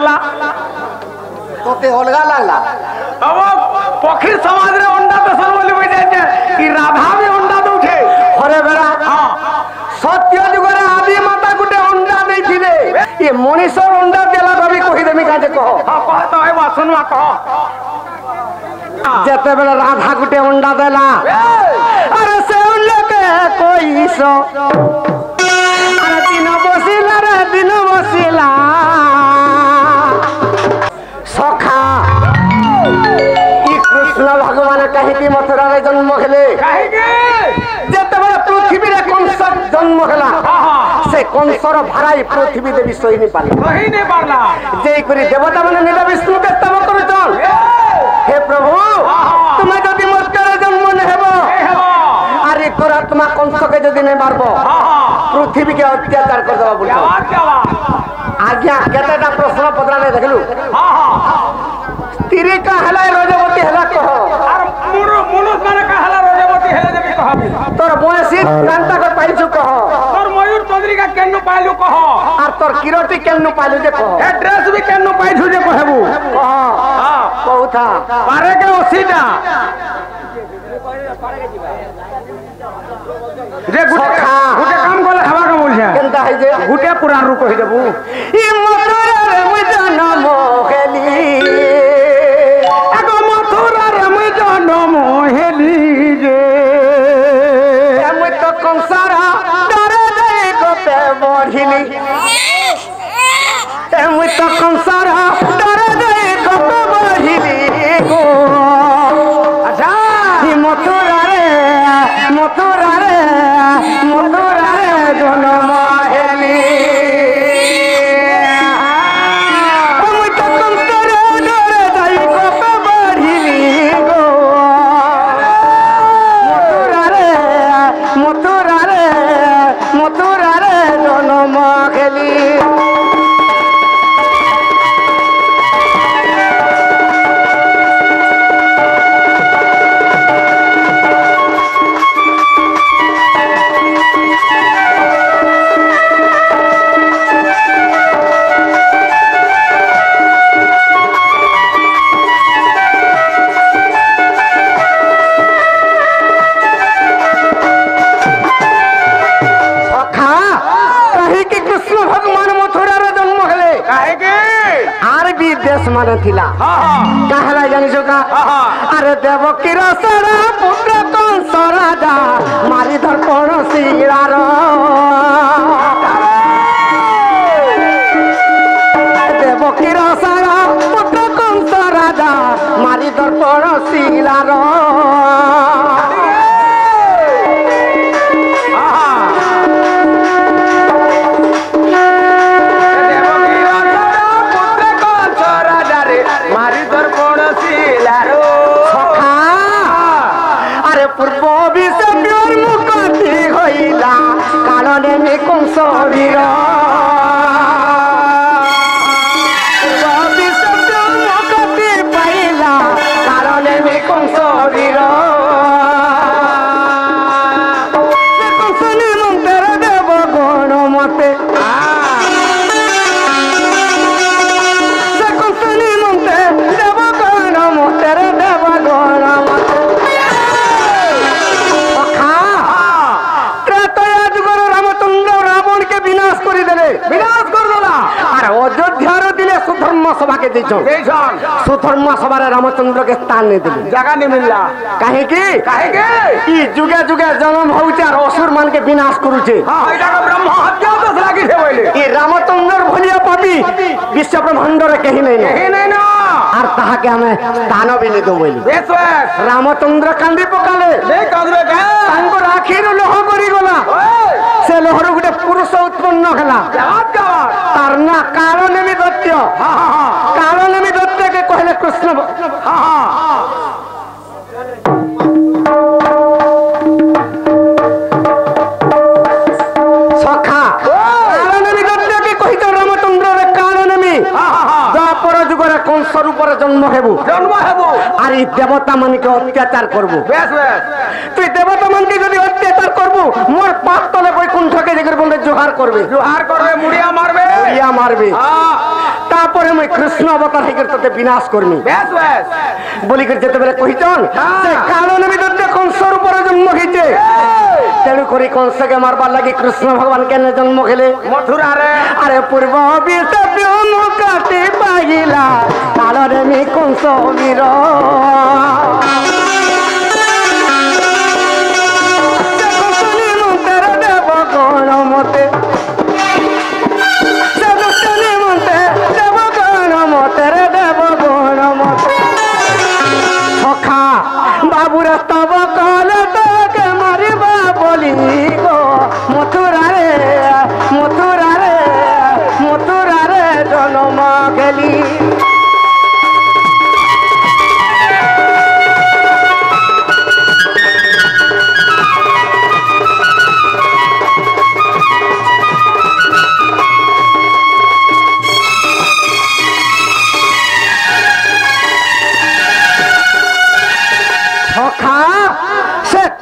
मारला तोते अलगा लागला अब पक्षी समाज रे अंडा देसन बोली बुझे जे कि राधा भी अंडा दउठे अरे बेरा हां सत्य जुगरे आदि माता गुटे अंडा देथिले ये मनीषर अंडा देला भाभी कहि देमी काजे कह हां कह तो है बा सुनवा कह जते बेला राधा गुटे अंडा देला अरे से लेके कोई सो अरे दिन बसिला रे दिन बसिला सखा ई कृष्ण भगवान कहि की मथुरा रे जन्म हेले काहे के जते बेला पृथ्वी रे कंस जन्म हेला से कंसर भाराई पृथ्वी देवी सही नहीं पाली कहीं नहीं पारला जे करी देवता माने निज विष्णु के स्तव करूछन हे प्रभु तुम्हें जदि मत करे जन्म न हेबो अरे तोर आत्मा कंस के जदि नहीं मारबो पृथ्वी के अत्याचार कर देबा बोल आज्ञा केतेटा प्रश्न पत्राले देखलु स्त्री का हला रजवती हला कह और मनुष्य माने का हला रजवती हेले जेबी कहबी तोर बयसी कांता को पाइछु कह तोर मयूर चौधरी का केन्नु पाइलु कह और तोर किरोटी केनु पाइलु जे कह ए ड्रेस भी केन्नु पाइछु जे कहबू कह हां कहूथा पारे के ओसीटा जे गुटे काम कोले हवा का बोल छे केनता है जे गुटे पुराण रू कहि देबू ई मथुरा रे मुई जन्म खेली एगो मथुरा रे मुई जन्म हेली जे मुई तो कंसारा डरे दे गोते बढ़िली मुई तो कंसारा डरे दे गोते बढ़िली गो अच्छा ई मथुरा रे जन्म हेली मुई तो कंसारा डरे दे गोते बढ़िली गो मथुरा रे जन्म खेली देश माने थिला कहला जानिसो का अरे देवकी रसरा पुत्र कंस राजा मारी दर्पण शिलार देवकी रसरा पुत्र कंस राजा मारी दर्पण शिलार पूर्व विषय मुक्ति होइला कालने में कंस वीर पूर्व विषय मुक्ति पाइला कालने में कंस वीर कंस निमंत्रण देव गण मते कंस निमंत्रण देव गण मते देव गण मते विनाश कर देला अरे अयोध्या दिले सुधर्म सभा के देछन सुधर्म सभा रे रामचंद्र के स्थान नहीं दिले जगह नहीं मिलला काहे की ई जुगे जुगे जन्म होउचे और असुर मान के विनाश करूचे हां एटा ब्रह्म हत्या तो लागी छे बोले ई रामचंद्र भलिया पापी विश्व ब्रह्मांड रे कहीं नहीं ना और ताहा के हमें स्थान भी नहीं दो बोली बेसवेस रामचंद्र कांदी पकाले नहीं कांदरे का तांको राखीर लोह करी गला से लोहर गुटे पुरुष उत्पन्न हला तार ना कारण में दत्य कारण में दत्य के कहले कृष्ण सखा कारण में दत्य के कहि तो रामचंद्र रे कारण में द्वापर जुगरे कंस रूप रे जन्म हेबु आरी देवता मन के अत्याचार करबु बेस तु देवता मन के यदि अत्याचार करबु मोर पाप तले बैकुंठ के जगह बंदे जोहार करबे मुड़िया मारबे हां তারপরে মুই কৃষ্ণ অবতার হয়ে তোতে বিনাশ করমি বেশ বেশ বলি করে যেতে বেলে কহিছন সে কারণে বিরুদ্ধে কংসর উপরে জন্ম হয়েছে তেণু করি কংসকে মারবার লাগি কৃষ্ণ ভগবান কেন জন্ম খেলে মথুরারে আরে পূর্ব কাটি পাইলা কালরে মি কংস বীর দেব গণ মতে দেব গণ মতে রে দেব গণ মতে সখা বাবুরা তব কলে তোকে মারিবা বলি গো মথুরারে মথুরারে মথুরারে জন্ম গেলি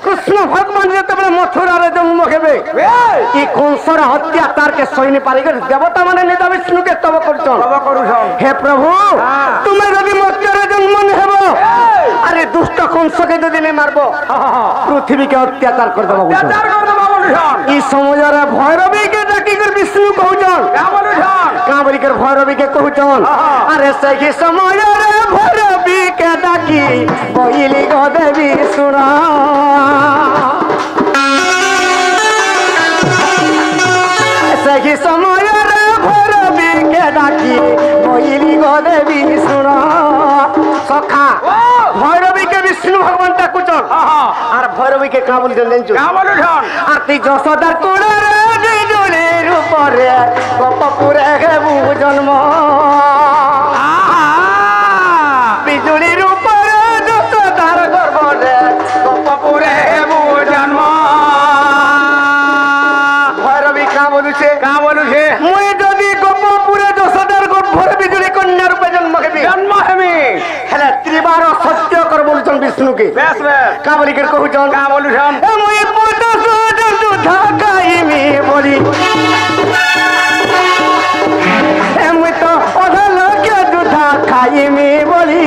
কৃষ্ণ ভগবান যেতেবেলে মথুরারে জন্ম হেবে এই কংসর অত্যাচারকে সইনি পারি করে দেবতা মানে নিতা বিষ্ণুকে স্তব করছন হে প্রভু তুমি যদি মথুরারে জন্ম নেব আরে দুষ্ট কংসকে যদি নে মারব পৃথিবীকে অত্যাচার করে দেব এই সময়ের ভৈরবীকে ডাকি করে বিষ্ণু কহুছন কাবলিকের ভৈরবীকে কহুছন আরে সেই সময়ের ভৈরবীকে ডাকি বইলি গো দেবী শুনা সেই সময়ের ভৈরবীকে ডাকি বইলি গো দেবী শুনা সখা ভৈরবীকে বিষ্ণু ভগবান ডাকুছন আর ভৈরবীকে কাবলিকে জানছো আর তুই যশোদার কোড়ের বিজুলির উপরে গোপপুরে হেবু জন্ম বিজুলির উপরে যশোদার গর্ভরে গোপপুরে হেবু জন্ম ভৈরবী কাবলুছে মুই যদি গোপপুরে যশোদার গর্ভরে বিজুলি কন্যা রূপে জন্ম হেবি হেলে ত্রিবার সত্য কর বলছেন বিষ্ণুকে কাবলিকের কহুছন মুই ঢাকাইমি বলি মুই তো অধলকে দুধা খাইমি বলি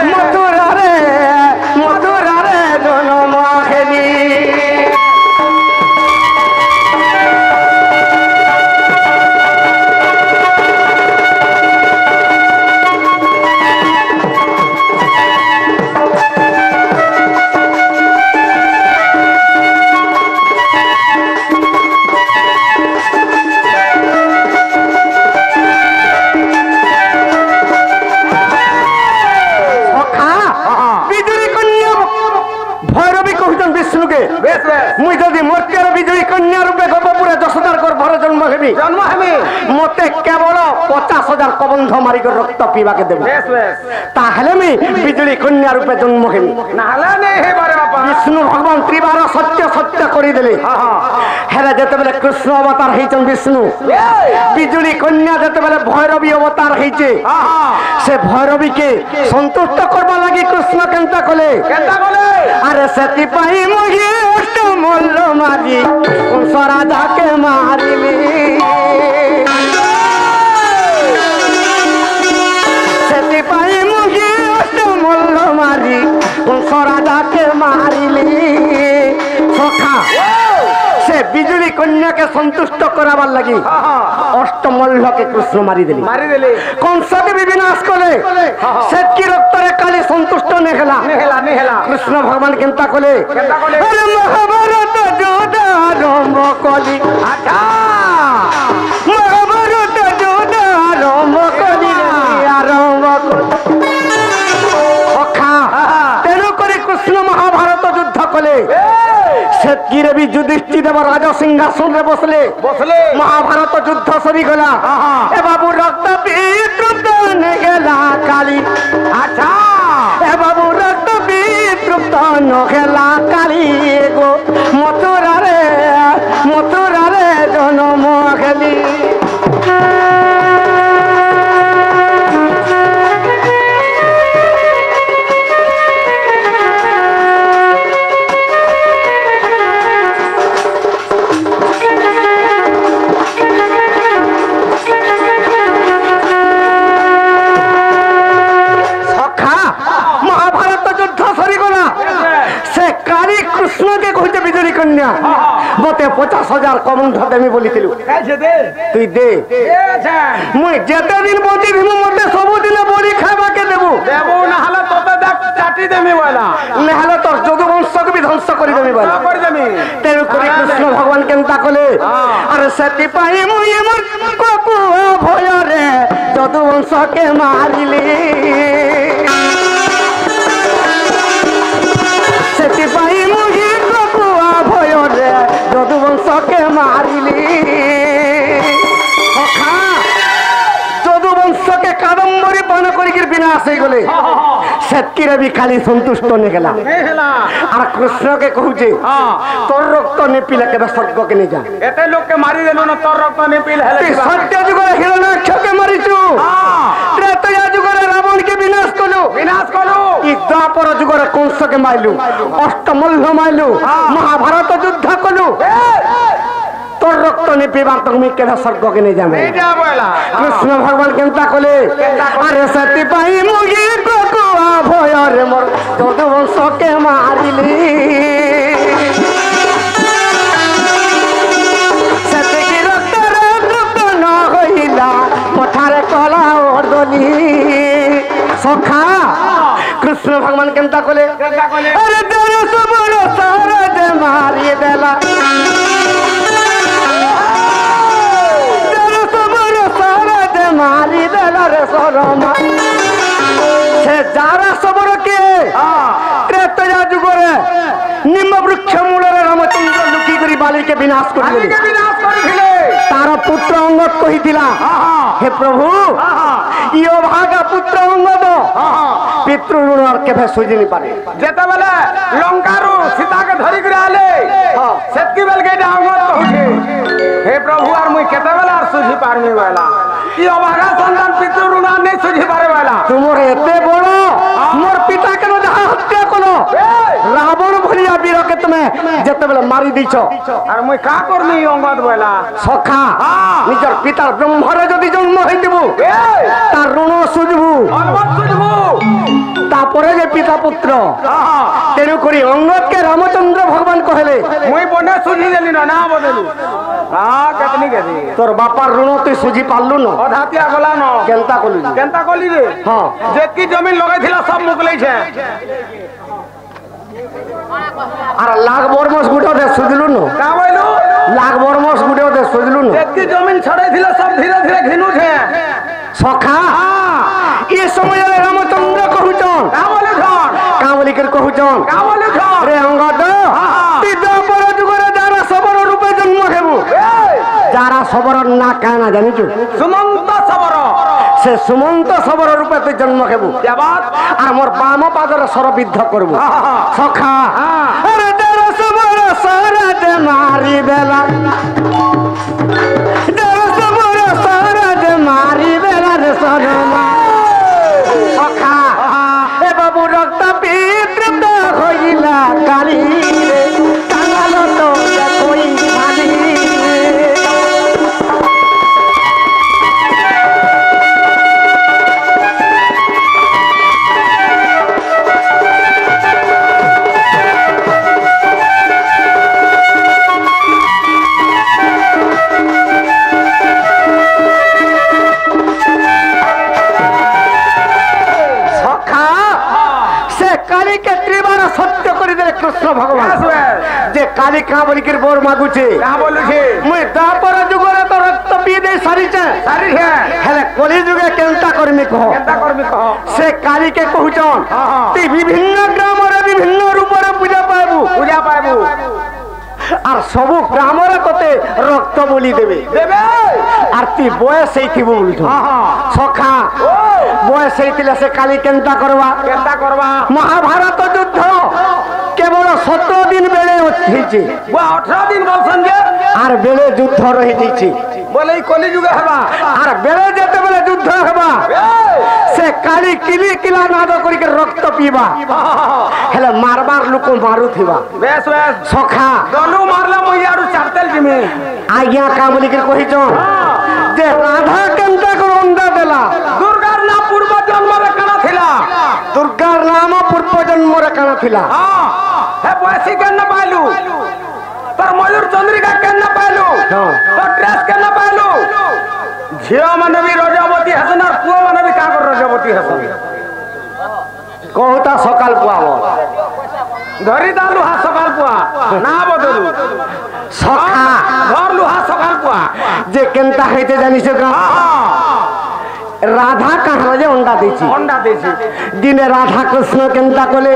মথুরারে মথুরারে জন্ম হেলি মুই যদি মর্তের বিজয়ী কন্যা রূপে গোপপুরে যশোদার গর্ভরে জন্ম হেবি মতে কেবল 50,000 কবন্ধ মারি রক্ত পিবাকে দেব তাহলে আমি বিজয়ী কন্যা রূপে জন্ম হেবি বিষ্ণু ভগবান ত্রিবার সত্য সত্য করে দিলে হেলে যেতেবেলে কৃষ্ণ অবতার হয়েছেন বিষ্ণু বিজুলি কন্যা যেতেবেলে ভৈরবী অবতার হয়েছে সে ভৈরবীকে সন্তুষ্ট করবা লাগি কৃষ্ণ কেনটা কলে আরে সেপাই মহি মল্ল মারি কংস রাজাকে মারিলি সেপাই মহি মল্ল মারি কংস রাজাকে মারিলি সখা সে বিজুলি কন্যাকে সন্তুষ্ট করাবার লাগি অষ্টমল্লকে কৃষ্ণ মারি দিলি কংসকে বিনাশ করে সেটকি রক্তরে কালি সন্তুষ্ট নেহেলা কৃষ্ণ ভগবান কেনতা কলে মহাভারত যুদ্ধ আরম্ভ কলি মহাভারত যুদ্ধ আরম্ভ কলি আরম্ভ তেণু করে কৃষ্ণ মহাভারত যুদ্ধ কলে সেতকিরে বি যুধিষ্ঠির দেব রাজা সিংহাসনে বসলে মহাভারত যুদ্ধ সরি গলা এ বাবু রক্ত বিতৃপ্ত নে গেলা কালী আচ্ছা এ বাবু রক্ত বিতৃপ্ত ন গেলা কালী গো মথুরারে মথুরারে জন্ম গেলি সুন্দরী কন্যা মতে 50,000 কমণ্ঠ দেমি বলিছিলু কাছে দে তুই দে আচ্ছা মুই যেতে দিন বঞ্চি ভিমু মতে ସବୁদিন বড়ি খাইবাকে দেবু দেবো না হলে তোতে দেখ চাটি দেমি বলা নেহলে তোর যদু বংশকে বি ধ্বংস করে দেবি বল করে দেমি তেরু করে কৃষ্ণ ভগবান কেনতা কলে আর সেতি পাই মুই মোর কপুয়া ভয়রে যদু বংশকে মারিলি সেতি পাই মুই কপুয়া ভয়রে যদু বংশকে মারিলি সখা যদু বংশকে কাদম্বরী পান করি বিনাশ হয়ে গলে সেতকিরে বি খালি সন্তুষ্ট নে গেলা আর কৃষ্ণকে কহুছে তোর রক্ত নিপিলে কেবে স্বর্গকে নে যা এতে লোককে মারি দেলো না তোর রক্ত নিপিল হেলে তুই সত্য যুগরে হিরণ্যাক্ষকে মারিছু ত্রেতয়া যুগরে রাবণকে বিনাশ কলু বিনাশ করো ই দ্বাপর যুগরে কংসকে মাইলু অষ্টমল্ল মাইলু মহাভারত যুদ্ধ কলু তোর রক্ত নিপিবার তুমি কেবে স্বর্গকে নে যাবে এইটা বলা কৃষ্ণ ভগবান কেনতা কলে আরে সতী পাই মুগি ককুয়া ভয়রে মোর যদু বংশকে মারিলি সতী রক্তরে তৃপ্ত ন হইলা পঠারে কলা অর্দলি সখা কৃষ্ণ ভগবান কেনতা কলে আরে তোর সবর সারা যে মারি দেলা মারি দেলা রে সরমা সে যারা সবরকে ত্রেতয়া যুগরে নিম্ন বৃক্ষ মূলরে রামচন্দ্র লুকি করি বালিকে বিনাশ করি দেলি বিনাশ করিলে তার পুত্র অঙ্গদ কহিছিলা হে প্রভু ইয় ভাগা পুত্র অঙ্গদ পিতৃ ঋণ আর কেবে সুঝিনি পারে যেতেবেলে লঙ্কারু সীতাকে ধরি করে আলে সেতকি বেলকে এটা অঙ্গদ কହୁছে হে প্রভু আর মুই কেতেবেলে আর সুঝি পারমি বলা কি অভাগা সন্তান পিতৃ ঋণ আর নেই সুঝি পারে বলা তোমার এতে বড় মোর পিতা কেন যাহা হত্যা কলো রাবণ ভলিয়া বীরকে তুমি যেতেবেলে মারি দিছ আর মুই কা করমি অঙ্গদ বলা সখা নিজের পিতার ব্রহ্মরে যদি জন্ম হইতিব তার ঋণ সুঝবু অঙ্গদ সুঝবু তারপরে যে পিতা পুত্র তেণু করি অঙ্গদকে রামচন্দ্র ভগবান কহেলে মুই বনে সুঝি দেলি না না বদলু কেতনি কেদি তোর বাপার ঋণ তুই সুঝি পারলু না অধাতিয়া গলা ন কেনতা কলু কেনতা কলি রে হ্যাঁ যেতকি জমিন লগাইছিল সব মুকলেইছে আর লাখ বরমস গুটে দে সুঝলু না কা বইলু লাখ বরমস গুটে দে সুঝলু না যেতকি জমিন ছড়াইছিল সব ধীরে ধীরে ঘিনুছে সখা এ সময় রামচন্দ্র কহুচন কা বলু ধন কামলিকের কহুচন কা বলু ধন রে অঙ্গদ তুই দ্বাপর যুগরে যারা সবর রূপে জন্ম হেবু যারা সবর না কানা জানিছু সুমন্ত সবর সে সুমন্ত সবর রূপে তুই জন্ম হেবু যাবাত আর মোর বাম পাদরে সরবিদ্ধ করবু সখা আরে যারা সবর সরদে মারি বেলা যারা সবর সরদে মারি বেলা রে সরমা সখা এ বাবু রক্ত পিতৃত হইলা কালি রে কাঙাল তো কই খালি কৃষ্ণ ভগবান যে কালী কাবলিকের বোর মাগুছে কা বলুছে মুই দ্বাপর যুগরে তো রক্ত পিয়ে দেই সারিছে সারিছে হেলে কলি যুগে কেনতা করমি কহ কেনতা করবি কহ সে কালীকে কহুচন তুই বিভিন্ন গ্রামরে বিভিন্ন রূপরে পূজা পাইবু পূজা পাইবু আর সবু গ্রামরে তোতে রক্ত বলি দেবে দেবে আর তুই বয়স এইথিব বলছ সখা বয়স এইতিলে সে কালী কেনতা করবা কেনতা করবা মহাভারত যুদ্ধ কেবল 17 দিন বেড়ে হচ্ছে 18 দিন বলছেন যে আর বেড়ে যুদ্ধ রহি দিয়েছে বলে এই কলি যুগে হবা আর বেড়ে যেতে বেলে যুদ্ধ হবা সে কালী কিলি কিলা নাদ করি রক্ত পিবা হেলে মারবার লোক মারুথিবা বেশ বেশ সখা দলু মারলা মই আরু চারতেল জিমি আজ্ঞা কামলিকে কহিছ যে রাধা কেনতা করে অন্ডা দেলা দুর্গার নাম পূর্ব জন্মরে কানা ছিলা দুর্গার নাম পূর্ব জন্মরে কানা ছিলা হে বয়সী কেন পাইলু तो ड्रेस के ना पाइलु झियो माने भी रजवती हसन और पुओ माने भी का कर रजवती हसन कहता सकाल पुआव धरी दा लुहा सकाल पुआ ना बदलु सखा घर लुहा सकाल पुआ जे केनता हईते जानिस का राधा कहाँ जे अंडा देছি दिने राधा कृष्ण केनता कोले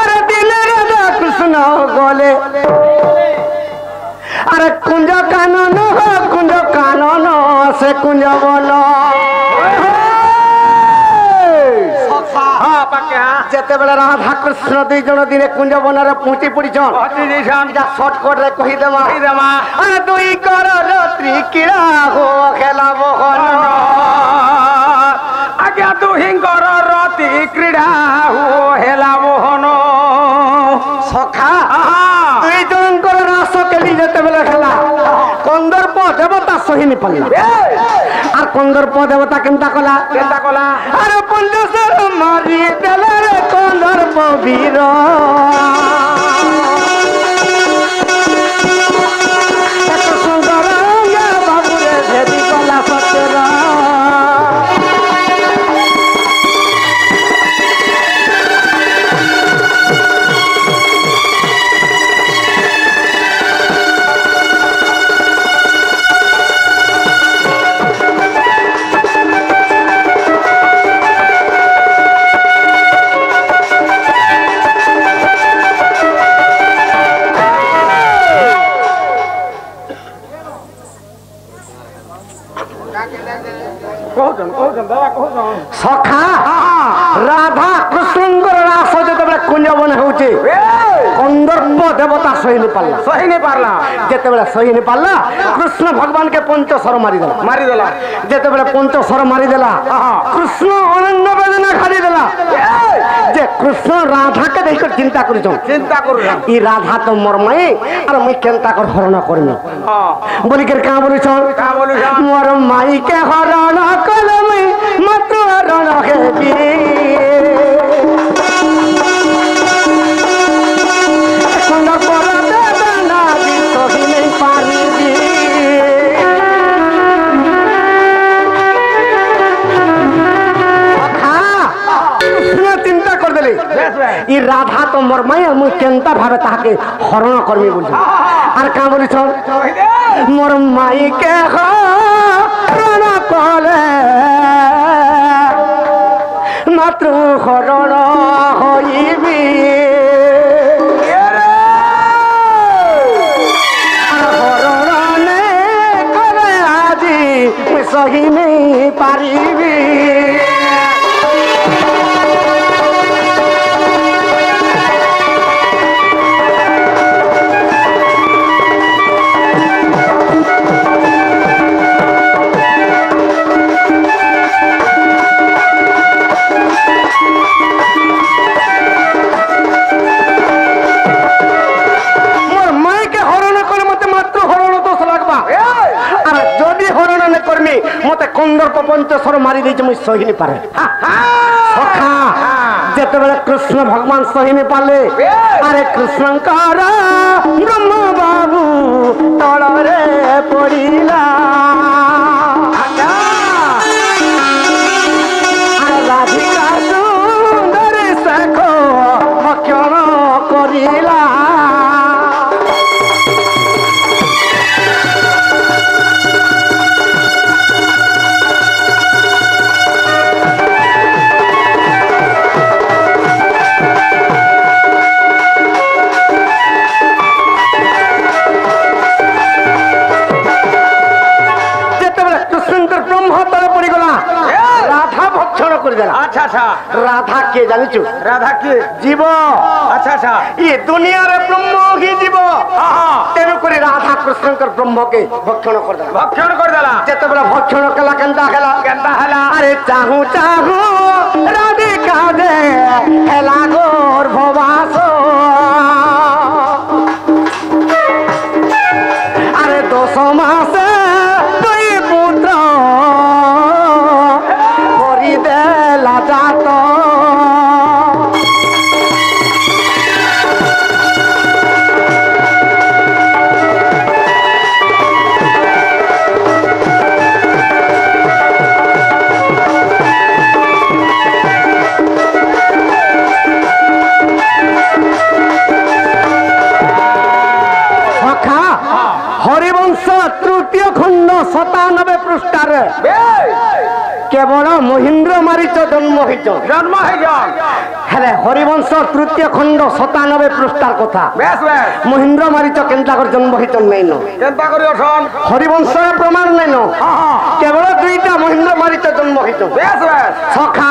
अरे दिने राधा कृष्ण गोले अरे कुंज कानन से कुंज बोलो जेते बेले राधा कृष्ण दुई जन दिने कुंज बनरे पहुंची पड़ीछन शॉर्टकट रे कहि देमा अरे दुई कर रात्रि किरा हो खेला मोहन आज्ञा दुहिंकर रति क्रीड़ा हो हेला मोहन सखा दुई जनकर रास केली जेते बेले खेला कंदर्प देवता सही नि पल्ला আর कंदर्प देवता केनता कला अरे पंचसर मारी देले रे कंदर्प वीर एक सुंदर बाबू रे भेदी कला सतेरा सखा राधा कृष्ण रास जो कुंज बन होचे कंदर्प देवता सही नहीं पारला जेते बेले सही नहीं पारला कृष्ण भगवान के पंचस्वर मारी देला जेते बेले पंचस्वर मारी देला कृष्ण अनन्य वेदना खाली देला जे कृष्ण राधा के देख चिंता कर ई राधा तो मोर माई और मुई केनता कर हरण करनी बोली कर का बोली छ मोर माई के हरण कर मुई मत हरण के ई राधा तो मोर माई मुई केनता भावे ताके हरण करमी बोल आर का बोली छ मोर माई के हरण कले मात्र हरण होइबी हरण ने करे आजी मुई सही नहीं पारिबी मते कंदर्प पंचस्वर मारी दी मुझे सही नहीं पारे सखा जेते बेले कृष्ण भगवान सही नहीं पाले अरे कृष्ण ब्रह्म बाबू तड़े पड़िला राधिका सुंदर सखो भक्षण करिला अच्छा अच्छा राधा के जानिचु राधा के जीव अच्छा अच्छा ये दुनिया रे ब्रह्म ही जीव तेनु करी राधा कृष्ण कर ब्रह्म के भक्षण कर देला जेते बेला भक्षण कला केनता हला अरे चाहू राधिका दे हेला गोर भवासो अरे 200 मास दुई पुत्र जातो तृतीय खंड 97 पृष्ठार केवल महेंद्र मारिच जन्म हेले हरिवंश तृतीय खंड 97 पृष्ठार कथा महेंद्र मारिच केन्ता जन्म नहीं हरिवंश प्रमाण नहीं केवल दुईटा महेंद्र मारिच जन्म सखा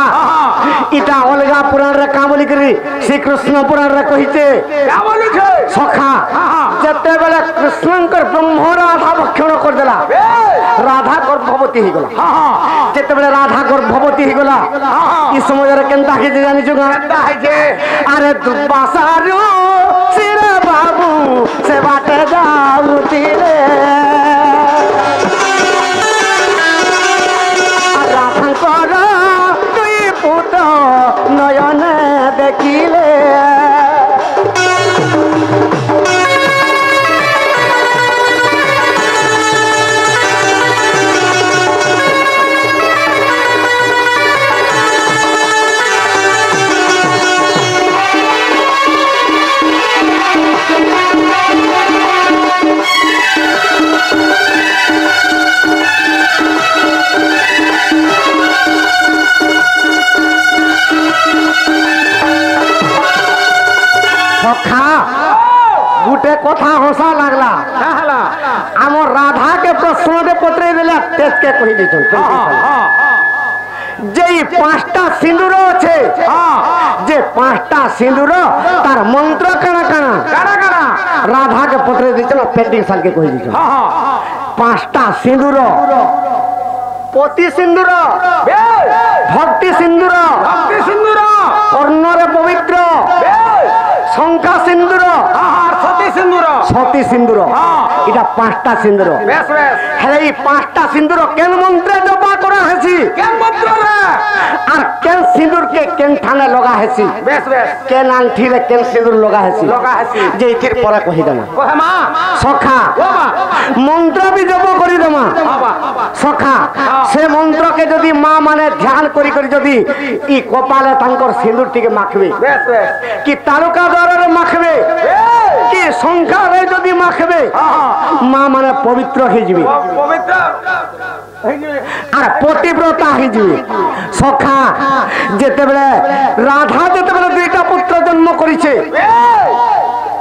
इटा अलगा पुराण रे का बोली करी श्री कृष्ण पुराण रे कहिते सखा जते बेले कृष्णंकर ब्रह्म राधा भक्षण कर देला राधा गर्भवती हो गला जते बेले राधा गर्भवती हो गला ई समय रे केनता के जानि छु केनता है जे अरे दुबासारो सिर बाबू से बाटे जाऊती रे राधा कर तुई पुत नयन देखिले गुटे कथा हसा लगला आम राधा के प्रश्न दे पत्रे देला तेज के कहि दिछन जे पांचटा सिंदूर छे जे पांचटा सिंदूर तार मंत्र कणा कणा राधा के पत्रे दिछन पेंटिंग साल के कहि दिछन पांचटा सिंदूर पति सिंदूर भक्ति सिंदूर कर्णरे पवित्र शंखा सिंदूर सती सिंदूर इटा पांचटा सिंदूर हेले पांचटा सिंदूर केन मंत्र जपा करा हेसी केन मंत्र रे आर केन सिंदूर के केन थाने लगा हेसी केन आंठी रे केन सिंदूर लगा हेसी जे इथिर पर कहि देना कोहमा सखा मंत्र भी जप करि देमा सखा से मंत्र के जदी मां माने ध्यान करी करी जदी ई कपाले तांकर सिंदूर टिके माखबे कि तालुका द्वार रे माखबे कि संख्या रे जदी माखबे मां माने पवित्र हे जिबे पवित्र आर पतिव्रता हे जिबे सखा जेते बेले राधा जेते बेले दुईटा पुत्र जन्म करिছে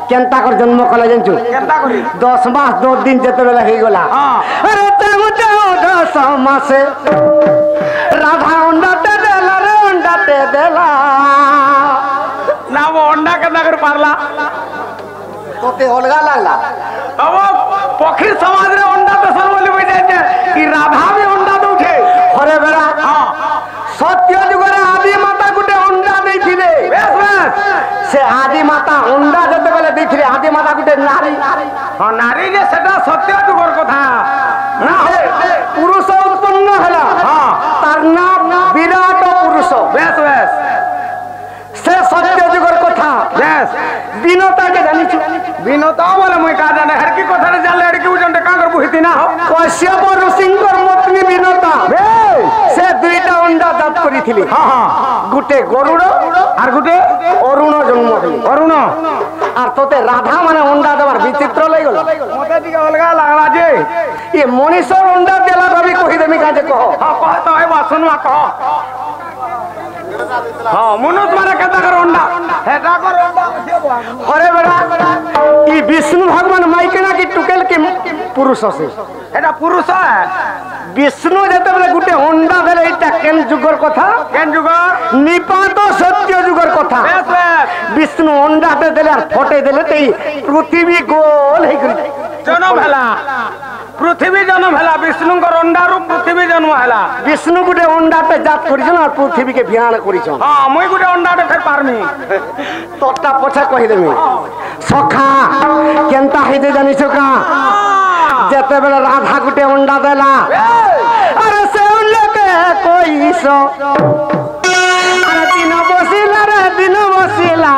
केनता कर जन्म कला जानछु केनता करी 10 मास 2 दिन जेते बेले हे गला अरे चाहू 10 मास राधा अंडाते देला रे अंडाते देला ना वो अंडा केनता कर पारला तोते अलगा लागला अब पखी समाज रे अंडा दसन बोली बइ जाय छै कि राधा भी अंडा दउछे हरे बेरा सत्य जुग रे आदि माता गुटे अंडा दैथिले से आदि माता अंडा जते बेले दैथिले आदि माता गुटे नारी हां नारी जे सेटा सत्य जुगर कथा ना पुरुष उत्पन्न हला हां तार नाम विराट पुरुष से सत्य जुगर कथा विनता के जानी छु विनता बोले मुई का जाने हर की कथा रे जाले हर की उजंडे का कर बुहिती ना हो कश्यप ऋषिंकर पत्नी विनता से दुईटा अंडा दात करिथिली हां गुटे गरुड़ आर गुटे अरुण जन्म हली अरुण आर तोते राधा माने अंडा देवार विचित्र लई गला मते टिके अलगा लागला जे ये मनीषर अंडा देला भाभी कहि देमी काजे कहो हां कह तो आइबा सुनवा कह हां मनुष्य माने केता कर अंडा हेटा कर अंडा अरे बेटा ई विष्णु भगवान माइकेना की टुकेल के पुरुष से हेटा पुरुष है विष्णु जते बेले गुटे अंडा देले इटा केन जुगर कथा केन जुगर निपात सत्य जुगर कथा विष्णु अंडा दे देले आर फटे देले तई पृथ्वी गोल हे गई जन्म हला पृथ्वी जन्म हला विष्णु को अंडा रू पृथ्वी जन्म हला विष्णु गुटे अंडा पे जात करिछन और पृथ्वी के भियान करिछन हां मुई गुटे अंडा दे फेर पारमी तोटा पछा कहि देमी सखा केनता हेदे जानि सका जते बेले राधा गुटे अंडा देला अरे से लेके कोई सो अरे दिन बसिला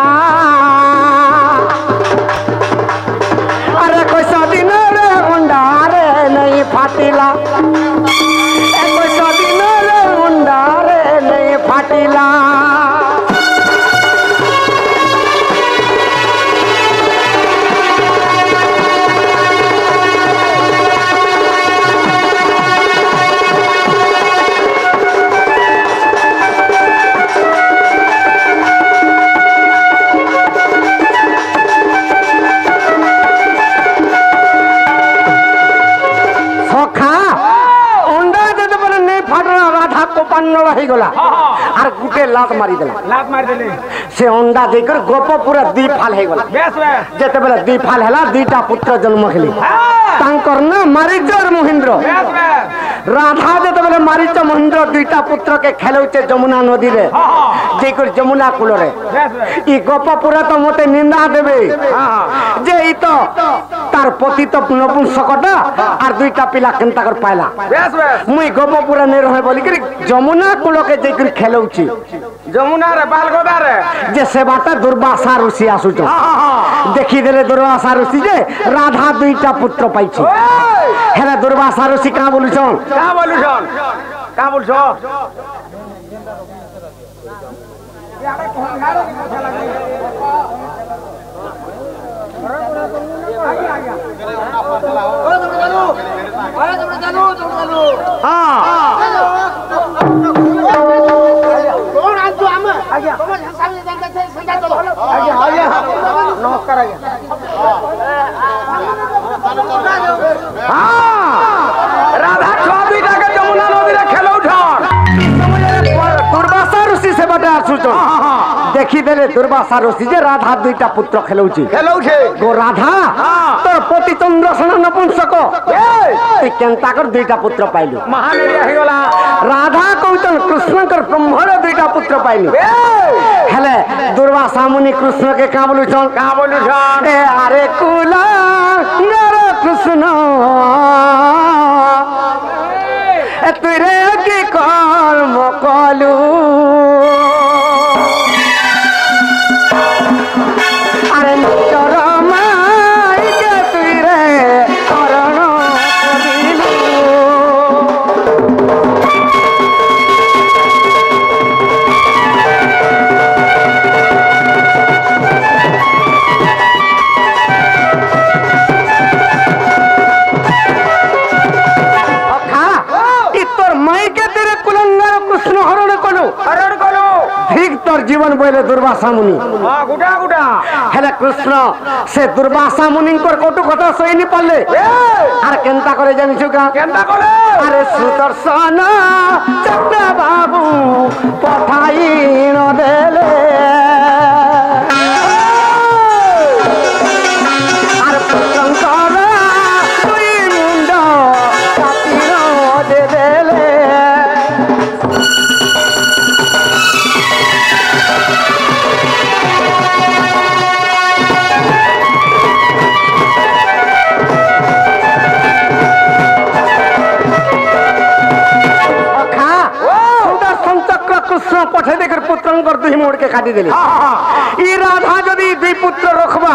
अरे कोई सा दिन रे अंडा रे नहीं फाटिला कोई सा दिन रे अंडा रे नहीं फाटिला ପାନଳ ହେଇଗଲା আর গুটে লাত মারি দেলা लात मार देले সে অন্ডা দেইকর গোপ পুরা দি ফাল ହେଇଗଲା बेस बेस যেতেবেলে দি ফাল হেলা দুইটা পুত্র জন্ম হেলি তাঙ্কর না মারিচ আর মহেন্দ্র बेस बेस রাধা যেতেবেলে মারিচ মহেন্দ্র দুইটা পুত্রকে খেলাউছে যমুনা নদীরে যেকর যমুনা কূলরে बेस बेस ই গোপ পুরা তো মতে নিন্দা দেবে যে এই তো তার পতিত নপুংসকটা আর দুইটা পিলা কেনতা কর পাইলা बेस बेस মুই গোপ পুরা নে রহে বলি কি যমুনা কূলকে যেকর খেলাউছি जमुना रे बालगोदा रे যে সেবাটা দুর্বাসা ঋষি আসুছ দেখি দেলে দুর্বাসা ঋষি যে রাধা দুইটা পুত্র পাইছে হ্যাঁ দুর্বাসা ঋষি কা বলুছন का बोलुछन का बोलछो नमस्कार राधा छुआ दुईटा के जमुना नदी रे खेलौ छन दुर्वासा ऋषि सेबाटा आसुछ देखी देले दुर्वासा ऋषि जे राधा दुईटा पुत्र खेलौची खेलौ छे गो राधा तोर पति चंद्रसेन नपुंसक ए केनता कर दुईटा पुत्र पाइलु महामेरी हेगला राधा कौतन कृष्णकर ब्रह्मर दुईटा पुत्र पाइलु हेले दुर्वासा मुनि कृष्ण के का बोलुछन का बोलुछन ए अरे कुला गर कृष्ण ए तुरे की कर्म कलू अरे नितर माई के तुरे करण करिलू जीवन बोले दुर्वासा मुनि हां गुडा गुडा हेले कृष्ण से दुर्वासा मुनि कटु कथा सही नहीं पाले आर केनता करे जानिछु का केनता करे अरे सुदर्शन चक्र बाबू पठाई न देले आर शंकर तुई मुंड काटी न दे देले कृष्ण पठे देकर पुत्रंकर दुही मोड़ के काटी देली ई राधा जदी दुई पुत्र रखबा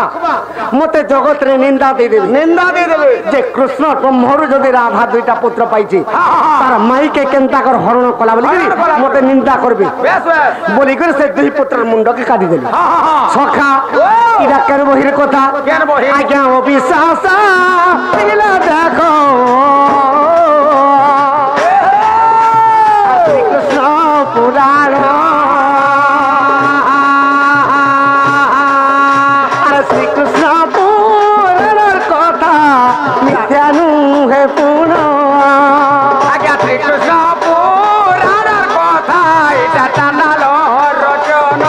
मते जगत रे निंदा दे देबे जे कृष्ण ब्रह्मरु जदी राधा दुईटा पुत्र पाइछि तार माई के केनता कर हरण कला बोली मते निंदा करबे बेस बेस बोली कर से दुई पुत्र मुंड के काटी देली सखा इडा कर बहिर कथा केन बहिर आज्ञा अविश्वास इला देखो कृष्ण पुराण अरे श्री कृष्ण पुराण कथा मिथ्या नुहे पुनः आज्ञा श्री कृष्ण पुराण कथा इटा टानाल रचन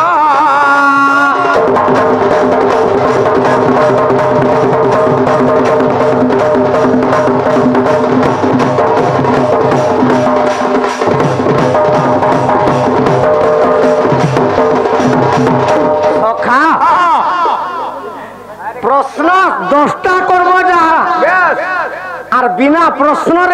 प्रश्न 10टा करब जा बेस আর বিনা প্রশ্নের